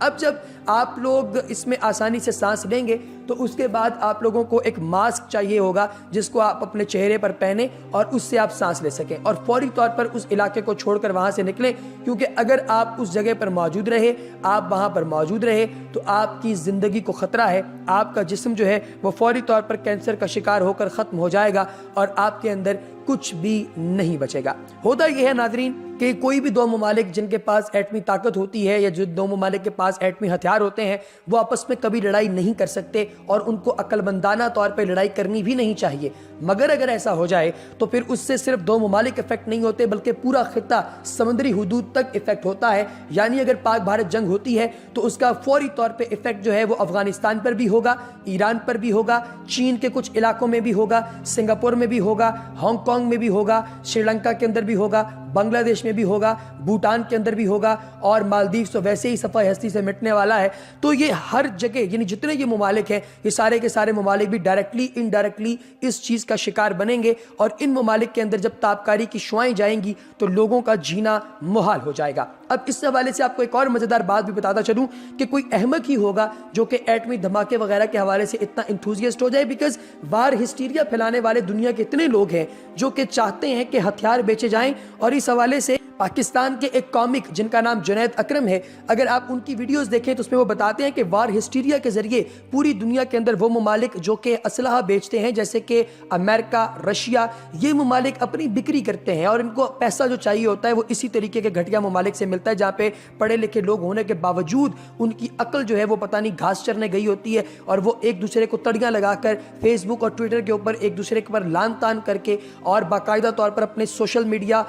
اب جب آپ لوگ اس میں آسانی سے سانس لیں گے تو اس کے بعد آپ لوگوں کو ایک ماسک چاہیے ہوگا جس کو آپ اپنے چہرے پر پہنیں اور اس سے آپ سانس لے سکیں اور فوری طور پر اس علاقے کو چھوڑ کر وہاں سے نکلیں، کیونکہ اگر آپ اس جگہ پر موجود رہے، آپ وہاں پر موجود رہے تو آپ کی زندگی کو خطرہ ہے، آپ کا جسم جو ہے وہ فوری طور پر کینسر کا شکار ہو کر ختم ہو جائے گا اور آپ کے اندر کچھ بھی نہیں بچے گا۔ ہوتا یہ ہے ناظرین کہ کوئی بھی دو ممالک جن کے پاس ایٹمی طاقت ہوتی ہے یا جو دو ممالک کے پاس ایٹمی ہتھیار ہوتے ہیں وہ آپس میں کبھی لڑائی نہیں کر سکتے اور ان کو عقل مندانہ طور پہ لڑائی کرنی بھی نہیں چاہیے، مگر اگر ایسا ہو جائے تو پھر اس سے صرف دو ممالک افیکٹ نہیں ہوتے بلکہ پورا خطہ سمندری حدود تک افیکٹ ہوتا ہے۔ یعنی اگر پاک بھارت جنگ ہوتی ہے تو اس کا فوری طور پہ افیکٹ جو ہے وہ افغانستان پر بھی ہوگا، ایران پر بھی ہوگا، چین کے کچھ علاقوں میں بھی ہوگا، سنگاپور میں بھی ہوگا، ہانگ کانگ میں بھی ہوگا، سری لنکا کے اندر بھی ہوگا، بنگلہ دیش میں بھی ہوگا، بھوٹان کے اندر بھی ہوگا اور مالدیوز تو ویسے ہی صفحہ ہستی سے مٹنے والا ہے۔ تو یہ ہر جگہ یعنی جتنے یہ ممالک ہیں یہ سارے کے سارے ممالک بھی ڈائریکٹلی انڈائریکٹلی اس چیز کا شکار بنیں گے اور ان ممالک کے اندر جب تابکاری کی شعائیں جائیں گی تو لوگوں کا جینا محال ہو جائے گا۔ اب اس حوالے سے آپ کو ایک اور مزیدار بات بھی بتاتا چلوں کہ کوئی احمق ہی ہوگا جو کہ ایٹمی دھماکے وغیرہ کے حوالے سے اتنا انتھوزیسٹ ہو جائے، بیکاز وار ہسٹیریا پھیلانے والے دنیا کے اتنے لوگ ہیں جو کہ چاہتے ہیں کہ ہتھیار بیچے جائیں۔ اور اس حوالے سے پاکستان کے ایک کامک جن کا نام جنید اکرم ہے، اگر آپ ان کی ویڈیوز دیکھیں تو اس میں وہ بتاتے ہیں کہ وار ہسٹیریا کے ذریعے پوری دنیا کے اندر وہ ممالک جو کہ اسلحہ بیچتے ہیں جیسے کہ امریکہ، رشیا، یہ ممالک اپنی بکری کرتے ہیں اور ان کو پیسہ جو چاہیے ہوتا ہے وہ اسی طریقے کے گھٹیا ممالک سے ملتا ہے جہاں پہ پڑھے لکھے لوگ ہونے کے باوجود ان کی عقل جو ہے وہ پتہ نہیں گھاس چرنے گئی ہوتی ہے اور وہ ایک دوسرے کو تڑیاں لگا کر فیس بک اور ٹویٹر کے اوپر ایک دوسرے کے پر لان تان کر کے اور باقاعدہ طور پر اپنے سوشل میڈیا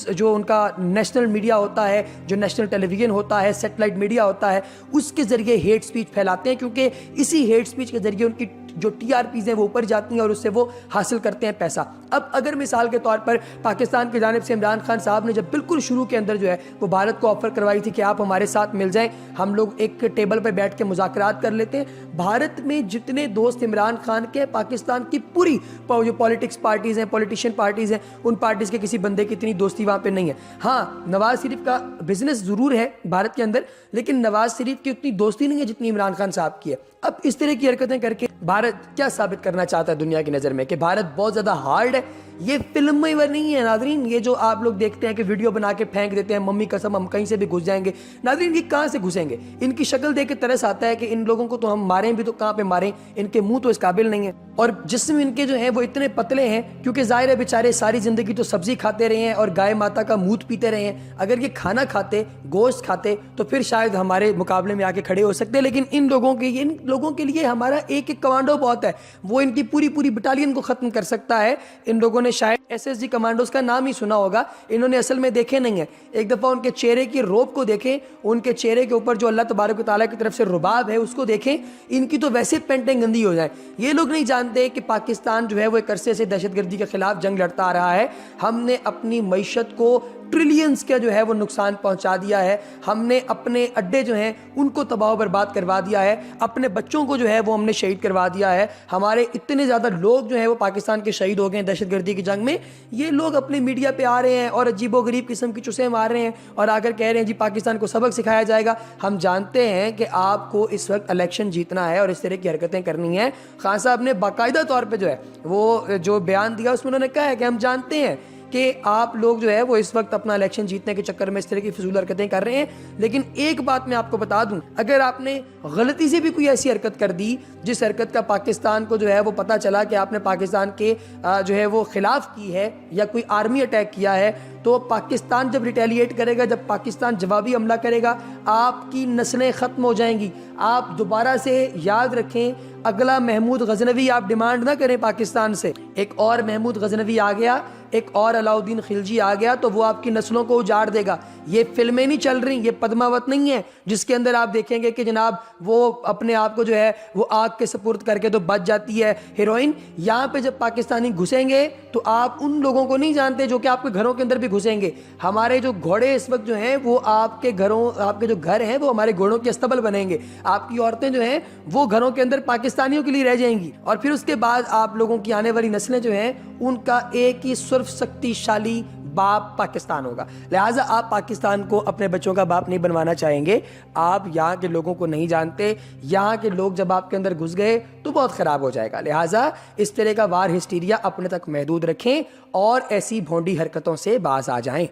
جو ان کا نیشنل میڈیا ہوتا ہے، جو نیشنل ٹیلی ویژن ہوتا ہے، سیٹلائٹ میڈیا ہوتا ہے، اس کے ذریعے ہیٹ سپیچ پھیلاتے ہیں، کیونکہ اسی ہیٹ سپیچ کے ذریعے ان کی جو ٹی آر پیز ہیں وہ اوپر جاتی ہیں اور اس سے وہ حاصل کرتے ہیں پیسہ۔ اب اگر مثال کے طور پر پاکستان کی جانب سے عمران خان صاحب نے جب بالکل شروع کے اندر جو ہے وہ بھارت کو آفر کروائی تھی کہ آپ ہمارے ساتھ مل جائیں، ہم لوگ ایک ٹیبل پہ بیٹھ کے مذاکرات کر لیتے ہیں، بھارت میں جتنے دوست عمران خان کے، پاکستان کی پوری جو پولیٹکس پارٹیز ہیں، پولیٹیشین پارٹیز ہیں، ان پارٹیز کے کسی بندے کی اتنی دوستی وہاں پہ نہیں ہے۔ ہاں نواز شریف کا بزنس ضرور ہے بھارت کے اندر، لیکن نواز شریف کی اتنی دوستی نہیں ہے جتنی عمران خان صاحب کی ہے۔ اب اس طرح کی حرکتیں کر کے بھارت کیا ثابت کرنا چاہتا ہے دنیا کی نظر میں کہ بھارت بہت زیادہ ہارڈ ہے؟ یہ فلم میں نہیں ہے ناظرین، یہ جو آپ لوگ دیکھتے ہیں کہ ویڈیو بنا کے پھینک دیتے ہیں، ممی قسم ہم کہیں سے بھی گھس جائیں گے، ناظرین یہ کہاں سے گھسیں گے؟ ان کی شکل دیکھ کے ترس آتا ہے کہ ان لوگوں کو تو ہم ماریں بھی تو کہاں پہ ماریں، ان کے منہ تو اس قابل نہیں ہے اور جسم ان کے جو ہیں وہ اتنے پتلے ہیں کیونکہ ظاہر ہے بیچارے ساری زندگی تو سبزی کھاتے رہے ہیں اور گائے ماتا کا مودھ پیتے رہے ہیں۔ اگر یہ کھانا کھاتے، گوشت کھاتے تو پھر شاید ہمارے مقابلے میں آ کے کھڑے ہو سکتے، لیکن ان لوگوں کے لیے ہمارا ایک ایک کمانڈو بہت ہے، وہ ان کی پوری بٹالین کو ختم کر سکتا ہے۔ ان لوگوں نے شاید ایس ایس جی کمانڈوز کا نام ہی سنا ہوگا، انہوں نے اصل میں دیکھے نہیں ہیں۔ ایک دفعہ ان کے چہرے کی روب کو دیکھیں، ان کے چہرے کے اوپر جو اللہ تبارک و تعالیٰ کی طرف سے رباب ہے اس کو دیکھیں، ان کی تو ویسے پینٹیں گندی ہو جائیں۔ یہ لوگ نہیں جانتے کہ پاکستان جو ہے وہ ایک عرصے سے دہشت گردی کے خلاف جنگ لڑتا آ رہا ہے، ہم نے اپنی معیشت کو ٹریلینز کا جو ہے وہ نقصان پہنچا دیا ہے، ہم نے اپنے اڈے جو ہیں ان کو تباہ و برباد کروا دیا ہے، اپنے بچوں کو جو ہے وہ ہم نے شہید کروا دیا ہے، ہمارے اتنے زیادہ لوگ جو ہیں وہ پاکستان کے شہید ہو گئے ہیں دہشت گردی کی جنگ میں۔ یہ لوگ اپنے میڈیا پہ آ رہے ہیں اور عجیب و غریب قسم کی چسیں مار رہے ہیں اور آ کر کہہ رہے ہیں جی پاکستان کو سبق سکھایا جائے گا۔ ہم جانتے ہیں کہ آپ کو اس وقت الیکشن جیتنا ہے اور اس طرح کی حرکتیں کرنی ہیں۔ خان صاحب نے باقاعدہ طور پہ جو ہے وہ جو بیان دیا اس میں انہوں نے کہا ہے کہ ہم جانتے ہیں کہ آپ لوگ جو ہے وہ اس وقت اپنا الیکشن جیتنے کے چکر میں اس طرح کی فضول حرکتیں کر رہے ہیں، لیکن ایک بات میں آپ کو بتا دوں، اگر آپ نے غلطی سے بھی کوئی ایسی حرکت کر دی جس حرکت کا پاکستان کو جو ہے وہ پتہ چلا کہ آپ نے پاکستان کے جو ہے وہ خلاف کی ہے یا کوئی آرمی اٹیک کیا ہے، تو پاکستان جب ریٹیلیٹ کرے گا، جب پاکستان جوابی حملہ کرے گا، آپ کی نسلیں ختم ہو جائیں گی۔ آپ دوبارہ سے یاد رکھیں، اگلا محمود غزنوی آپ ڈیمانڈ نہ کریں پاکستان سے۔ ایک اور محمود غزنوی آ گیا، ایک اور علاؤدین خلجی آ گیا تو وہ آپ کی نسلوں کو اجاڑ دے گا۔ یہ فلمیں نہیں چل رہی، یہ پدماوت نہیں ہے جس کے اندر آپ دیکھیں گے کہ جناب وہ اپنے آپ کو جو ہے وہ آگ کے سپرد کر کے تو بچ جاتی ہے ہیروئن۔ یہاں پہ جب پاکستانی گھسیں گے تو آپ ان لوگوں کو نہیں جانتے جو کہ آپ کے گھروں کے اندر بھی گھسیں گے۔ ہمارے جو گھوڑے اس وقت جو ہیں وہ آپ کے جو گھر ہیں وہ ہمارے گھوڑوں کے استبل بنیں گے، آپ کی عورتیں جو ہیں وہ گھروں کے اندر پاکستانیوں کے لیے رہ جائیں گی، اور پھر اس کے بعد آپ لوگوں کی آنے والی نسلیں جو ہیں ان کا ایک ہی صرف شکتی شالی باپ پاکستان ہوگا. لہٰذا آپ پاکستان کو اپنے بچوں کا باپ نہیں بنوانا چاہیں گے. آپ یہاں کے لوگوں کو نہیں جانتے, یہاں کے لوگ جب آپ کے اندر گھس گئے تو بہت خراب ہو جائے گا. لہٰذا اس طرح کا وار ہسٹیریا اپنے تک محدود رکھیں اور ایسی بھونڈی حرکتوں سے باز آ جائیں.